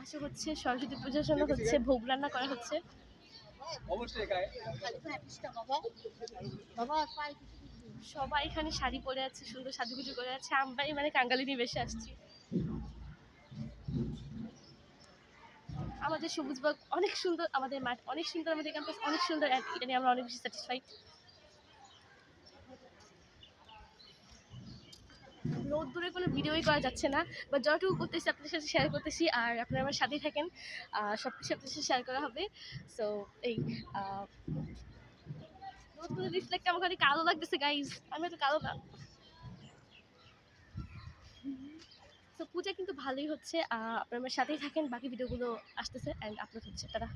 আসা হচ্ছে সরস্বতী পূজার জন্য হচ্ছে ভোগ রান্না করা হচ্ছে। সবাই এখানে শাড়ি পরে আছে, সুন্দর সাজুগুজু করে আছে। আমরাই মানে কাঙ্গালি নিয়ে বেশি আসছি। আমাদের সবুজবাগ অনেক সুন্দর, আমাদের মাঠ অনেক সুন্দর, আমাদের ক্যাম্পাস অনেক সুন্দর। এটা নিয়ে আমরা অনেক বেশি স্যাটিসফাইড। রোদ্দুরে কোনো ভিডিওই করা যাচ্ছে না, বা যতটুকু করতেছি আপনাদের সাথে শেয়ার করতেছি, আর আপনারা আমার সাথেই থাকেন। সব কিছু আপনাদের সাথে শেয়ার করা হবে। সো এই রোদ্দুরে রিফ্লেক্ট আমার খালি কালো লাগতেছে গাইজ, আমি তো কালো না। তো পূজা কিন্তু ভালোই হচ্ছে। আপনারা আমার সাথেই থাকেন, বাকি ভিডিওগুলো আসতেছে অ্যান্ড আপলোড হচ্ছে। তারা